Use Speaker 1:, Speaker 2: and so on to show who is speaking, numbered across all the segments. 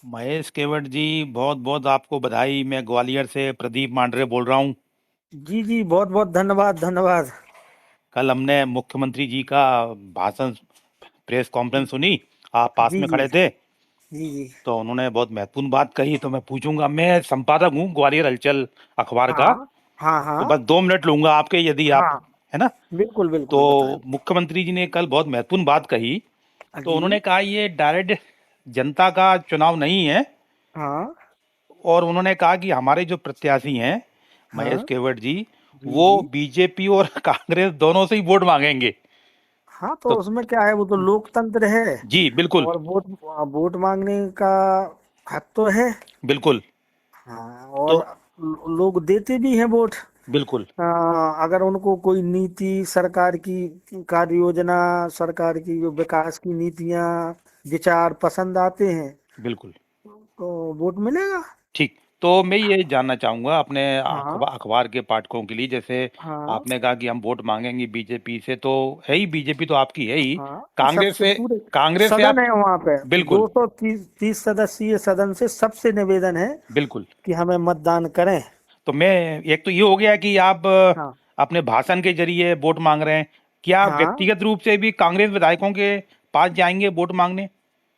Speaker 1: महेश केवट जी, बहुत बहुत आपको बधाई। मैं ग्वालियर से प्रदीप मांडरे बोल रहा हूँ।
Speaker 2: जी जी, बहुत बहुत धन्यवाद धन्यवाद।
Speaker 1: कल हमने मुख्यमंत्री जी का भाषण, प्रेस कॉन्फ्रेंस सुनी। आप पास
Speaker 2: जी
Speaker 1: में
Speaker 2: जी
Speaker 1: खड़े थे,
Speaker 2: जी जी।
Speaker 1: तो उन्होंने बहुत महत्वपूर्ण बात कही। तो मैं पूछूंगा, मैं संपादक हूँ ग्वालियर हलचल अखबार का।
Speaker 2: हाँ हाँ
Speaker 1: तो
Speaker 2: हाँ
Speaker 1: बस 2 मिनट लूंगा आपके, यदि आप,
Speaker 2: हाँ।
Speaker 1: है ना।
Speaker 2: बिल्कुल
Speaker 1: तो
Speaker 2: बिल्कुल, बताएं।
Speaker 1: मुख्यमंत्री जी ने कल बहुत महत्वपूर्ण बात कही। तो
Speaker 2: जी।
Speaker 1: उन्होंने कहा ये डायरेक्ट जनता का चुनाव नहीं है।
Speaker 2: हाँ
Speaker 1: और उन्होंने कहा कि हमारे जो प्रत्याशी हैं महेश
Speaker 2: हाँ।
Speaker 1: केवट जी,
Speaker 2: जी
Speaker 1: वो
Speaker 2: जी।
Speaker 1: बीजेपी और कांग्रेस दोनों से ही वोट मांगेंगे।
Speaker 2: हाँ, तो
Speaker 1: तो
Speaker 2: उसमें क्या है, वो तो लोकतंत्र है।
Speaker 1: जी बिल्कुल।
Speaker 2: और वोट वोट मांगने का हक तो है।
Speaker 1: बिल्कुल।
Speaker 2: हाँ,
Speaker 1: तो
Speaker 2: और लोग देते भी हैं वोट।
Speaker 1: बिल्कुल।
Speaker 2: अ, अगर उनको कोई नीति, सरकार की कार्य योजना, सरकार की जो विकास की नीतियां, विचार पसंद आते हैं
Speaker 1: बिल्कुल।
Speaker 2: तो वोट मिलेगा।
Speaker 1: ठीक। तो मैं ये जानना चाहूंगा अपने
Speaker 2: हाँ
Speaker 1: अखबार के पाठकों के लिए, जैसे
Speaker 2: हाँ
Speaker 1: आपने कहा कि हम वोट मांगेंगे बीजेपी से, तो है ही, बीजेपी तो आपकी है ही।
Speaker 2: हाँ।
Speaker 1: कांग्रेस
Speaker 2: सबसे
Speaker 1: से,
Speaker 2: पूरे
Speaker 1: कांग्रेस से
Speaker 2: सदन
Speaker 1: आप,
Speaker 2: है वहां पे।
Speaker 1: बिल्कुल
Speaker 2: 230 सदस्यीय सदन से सबसे निवेदन है
Speaker 1: बिल्कुल।
Speaker 2: कि हमें मतदान करें।
Speaker 1: तो मैं, एक तो ये हो गया कि आप
Speaker 2: हाँ
Speaker 1: अपने भाषण के जरिए वोट मांग रहे हैं। क्या
Speaker 2: हाँ।
Speaker 1: व्यक्तिगत रूप से भी कांग्रेस विधायकों के पास जाएंगे वोट मांगने?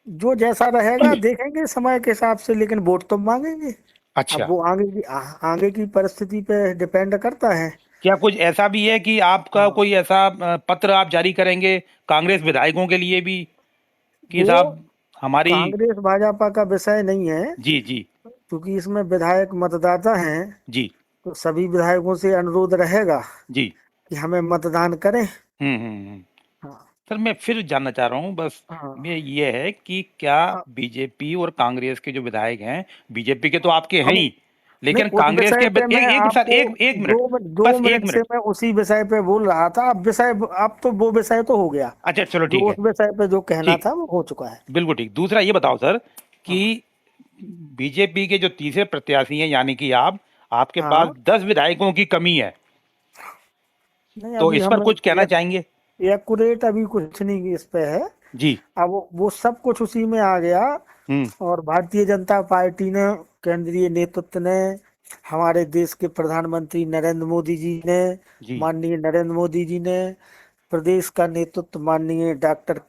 Speaker 2: जो जैसा रहेगा देखेंगे समय के हिसाब से, लेकिन वोट तो मांगेंगे। अब
Speaker 1: अच्छा।
Speaker 2: वो आगे की परिस्थिति पे डिपेंड करता है।
Speaker 1: क्या कुछ ऐसा भी है कि आपका
Speaker 2: हाँ,
Speaker 1: कोई ऐसा पत्र आप जारी करेंगे कांग्रेस विधायकों के लिए भी, कि
Speaker 2: वो
Speaker 1: साहब हमारी।
Speaker 2: कांग्रेस भाजपा का विषय नहीं है,
Speaker 1: जी जी।
Speaker 2: क्योंकि इसमें विधायक मतदाता हैं।
Speaker 1: जी
Speaker 2: तो सभी विधायकों से अनुरोध रहेगा
Speaker 1: जी।
Speaker 2: कि हमें मतदान करें।
Speaker 1: हम्म।
Speaker 2: हाँ
Speaker 1: सर मैं फिर जानना चाह रहा हूँ बस,
Speaker 2: हाँ।
Speaker 1: मैं ये है कि क्या बीजेपी और कांग्रेस के जो विधायक हैं, बीजेपी के तो
Speaker 2: हाँ,
Speaker 1: आपके हैं
Speaker 2: अब
Speaker 1: ही,
Speaker 2: नहीं,
Speaker 1: लेकिन
Speaker 2: उस
Speaker 1: कांग्रेस के
Speaker 2: विषय पे मैं
Speaker 1: एक सर,
Speaker 2: आपको
Speaker 1: एक मिनट,
Speaker 2: दो
Speaker 1: बस एक
Speaker 2: मिनट से
Speaker 1: मिनट।
Speaker 2: मैं उसी विषय पे बोल रहा था। अब अब तो वो विषय तो हो गया।
Speaker 1: अच्छा चलो
Speaker 2: जो
Speaker 1: ठीक है।
Speaker 2: उस विषय पे जो कहना
Speaker 1: ठीक,
Speaker 2: था वो हो चुका है।
Speaker 1: बिल्कुल ठीक। दूसरा ये बताओ सर कि
Speaker 2: हाँ
Speaker 1: बीजेपी के जो तीसरे प्रत्याशी हैं, यानी कि आप, आपके पास
Speaker 2: हाँ।
Speaker 1: 10 विधायकों की कमी है।
Speaker 2: नहीं,
Speaker 1: तो
Speaker 2: अभी
Speaker 1: इस पर
Speaker 2: हम
Speaker 1: कुछ कहना चाहेंगे?
Speaker 2: एक्यूरेट अभी कुछ नहीं इस पे है।
Speaker 1: जी।
Speaker 2: अब वो सब कुछ उसी में आ गया।
Speaker 1: हम्म।
Speaker 2: और भारतीय जनता पार्टी ने, केंद्रीय नेतृत्व ने, हमारे देश के प्रधानमंत्री नरेंद्र मोदी जी ने,
Speaker 1: जी
Speaker 2: माननीय नरेंद्र मोदी जी ने, प्रदेश का नेतृत्व माननीय डॉक्टर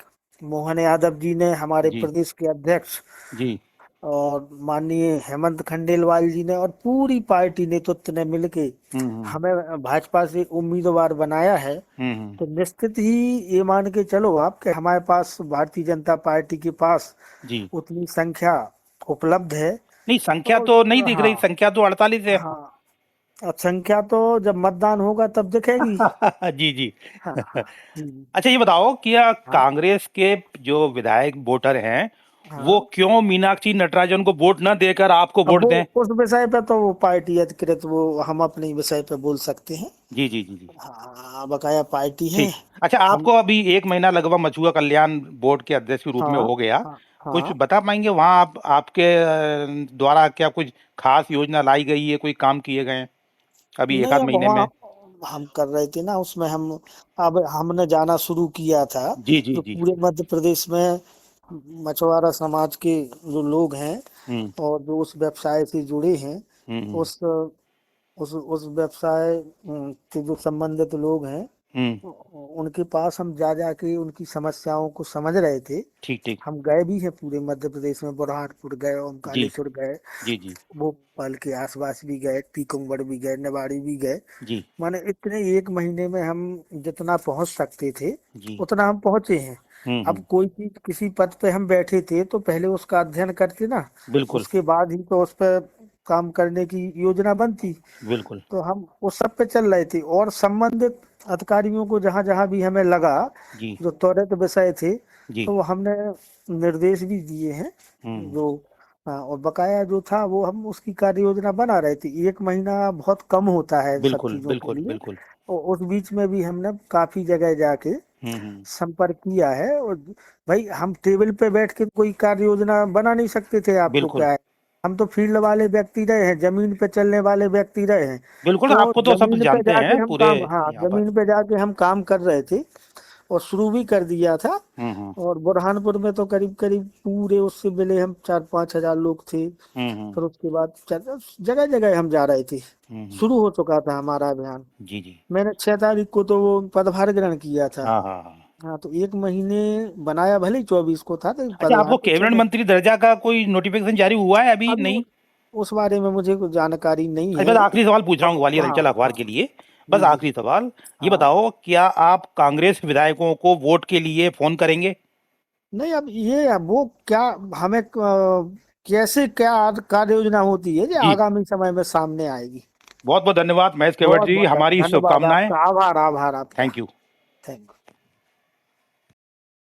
Speaker 2: मोहन यादव जी ने, हमारे
Speaker 1: जी
Speaker 2: प्रदेश के अध्यक्ष,
Speaker 1: जी।
Speaker 2: और माननीय हेमंत खंडेलवाल जी ने और पूरी पार्टी नेतृत्व ने मिलके
Speaker 1: हम्म।
Speaker 2: हमें भाजपा से उम्मीदवार बनाया है।
Speaker 1: हम्म।
Speaker 2: तो निश्चित ही ये मान के चलो आप कि हमारे पास, भारतीय जनता पार्टी के पास
Speaker 1: जी।
Speaker 2: उतनी संख्या उपलब्ध है।
Speaker 1: नहीं, संख्या
Speaker 2: तो
Speaker 1: तो नहीं दिख रही,
Speaker 2: हाँ
Speaker 1: संख्या तो 48 है।
Speaker 2: हाँ। अब संख्या तो जब मतदान होगा तब दिखेगी।
Speaker 1: जी जी।
Speaker 2: हाँ हाँ। जी।
Speaker 1: अच्छा ये बताओ कि
Speaker 2: हाँ
Speaker 1: कांग्रेस के जो विधायक वोटर हैं, वो
Speaker 2: हाँ।
Speaker 1: क्यों मीनाक्षी नटराजन को वोट न देकर आपको
Speaker 2: अब
Speaker 1: वोट
Speaker 2: वो
Speaker 1: दें?
Speaker 2: उस विषय पे तो वो पार्टी अधिकृत, वो हम अपने विषय पे बोल सकते हैं।
Speaker 1: जी जी जी जी।
Speaker 2: हाँ, बकाया पार्टी है।
Speaker 1: ठीक। अच्छा,
Speaker 2: हम
Speaker 1: आपको अभी 1 महीना लगभग मछुआ कल्याण बोर्ड के अध्यक्ष के रूप में
Speaker 2: हाँ
Speaker 1: हो गया।
Speaker 2: हाँ
Speaker 1: कुछ
Speaker 2: हाँ।
Speaker 1: बता पाएंगे वहाँ आप, आपके द्वारा क्या कुछ खास योजना लाई गई है, कोई काम किए गए हैं अभी एक
Speaker 2: नहीं,
Speaker 1: आध
Speaker 2: अब
Speaker 1: महीने में?
Speaker 2: वहाँ हम कर रहे थे ना, उसमें हम अब हमने जाना शुरू किया था।
Speaker 1: जी जी
Speaker 2: जो
Speaker 1: जी।
Speaker 2: पूरे मध्य प्रदेश में मछुआरा समाज के जो लोग हैं
Speaker 1: हम्म
Speaker 2: और जो उस व्यवसाय से जुड़े हैं,
Speaker 1: हम्म
Speaker 2: उस उस व्यवसाय के जो संबंधित लोग हैं,
Speaker 1: हम्म।
Speaker 2: उनके पास हम जा जाके उनकी समस्याओं को समझ रहे थे।
Speaker 1: ठीक ठीक।
Speaker 2: हम गए भी हैं पूरे मध्य प्रदेश में, बुरहानपुर गए,
Speaker 1: जी
Speaker 2: ओमकालेश्वर गए,
Speaker 1: जी जी
Speaker 2: भोपाल के आसपास भी गए, टीकमगढ़ भी गए, निवाड़ी भी गए।
Speaker 1: जी
Speaker 2: माने इतने एक महीने में हम जितना पहुंच सकते थे
Speaker 1: जी।
Speaker 2: उतना हम पहुंचे हैं। अब
Speaker 1: हम्म।
Speaker 2: कोई चीज किसी पद पे हम बैठे थे तो पहले उसका अध्ययन करते ना,
Speaker 1: बिल्कुल
Speaker 2: उसके बाद ही तो उस पर काम करने की योजना बनती।
Speaker 1: बिल्कुल।
Speaker 2: तो हम उस सब पे चल रहे थे, और संबंधित अधिकारियों को जहां जहां भी हमें लगा
Speaker 1: जी
Speaker 2: जो त्वरित विषय थे,
Speaker 1: जी।
Speaker 2: तो वो हमने निर्देश भी दिए हैं।
Speaker 1: हम्म।
Speaker 2: जो हाँ, और बकाया जो था वो हम उसकी कार्य योजना बना रहे थे। एक महीना बहुत कम होता है सब
Speaker 1: बिल्कुल
Speaker 2: चीजों के
Speaker 1: बिल्कुल
Speaker 2: लिए।
Speaker 1: बिल्कुल।
Speaker 2: और उस बीच में भी हमने काफी जगह जाके
Speaker 1: हम्म।
Speaker 2: संपर्क किया है। और भाई, हम टेबल पे बैठ के कोई कार्य योजना बना नहीं सकते थे, आपको
Speaker 1: बिल्कुल
Speaker 2: क्या है। हम तो फील्ड वाले व्यक्ति रहे हैं, जमीन पे चलने वाले व्यक्ति रहे हैं।
Speaker 1: बिल्कुल,
Speaker 2: तो
Speaker 1: आपको तो सब
Speaker 2: जमीन पे
Speaker 1: जानते
Speaker 2: जाके
Speaker 1: हैं
Speaker 2: हम
Speaker 1: पूरे
Speaker 2: काम, हाँ,
Speaker 1: यहाँ पर।
Speaker 2: जमीन पे जाके हम काम कर रहे थे। और शुरू भी कर दिया था। और बुरहानपुर में तो करीब करीब पूरे उससे मिले हम 4-5 हजार लोग थे। फिर उसके बाद जगह जगह हम जा रहे थे। शुरू हो चुका था हमारा अभियान।
Speaker 1: जी जी।
Speaker 2: मैंने 6 तारीख को तो वो पदभार ग्रहण किया था।
Speaker 1: हाँ हाँ हाँ।
Speaker 2: हाँ, तो 1 महीने बनाया, भले ही 24 को था, तो
Speaker 1: अच्छा,
Speaker 2: पदभार
Speaker 1: आपको
Speaker 2: तो
Speaker 1: कैबिनेट
Speaker 2: 6।
Speaker 1: मंत्री दर्जा का कोई नोटिफिकेशन जारी हुआ है अभी
Speaker 2: अभी
Speaker 1: नहीं?
Speaker 2: उस बारे में मुझे कुछ जानकारी नहीं
Speaker 1: अच्छा,
Speaker 2: है।
Speaker 1: बस आखिरी सवाल पूछ रहा हूँ ग्वालियर
Speaker 2: हाँ
Speaker 1: अंचल अखबार
Speaker 2: हाँ।
Speaker 1: के लिए। बस
Speaker 2: जी जी।
Speaker 1: आखिरी सवाल, ये
Speaker 2: हाँ,
Speaker 1: बताओ, क्या आप कांग्रेस विधायकों को वोट के लिए फोन करेंगे?
Speaker 2: नहीं अब ये अब वो क्या, हमें कैसे क्या कार्य योजना होती है, जो
Speaker 1: जी,
Speaker 2: आगामी समय में सामने आएगी।
Speaker 1: बहुत बहुत धन्यवाद महेश केवट
Speaker 2: बहुत
Speaker 1: जी,
Speaker 2: बहुत
Speaker 1: हमारी
Speaker 2: धन्यवाद
Speaker 1: शुभकामनाएं।
Speaker 2: आपका, आभार आभार आपका।
Speaker 1: Thank you.
Speaker 2: Thank you.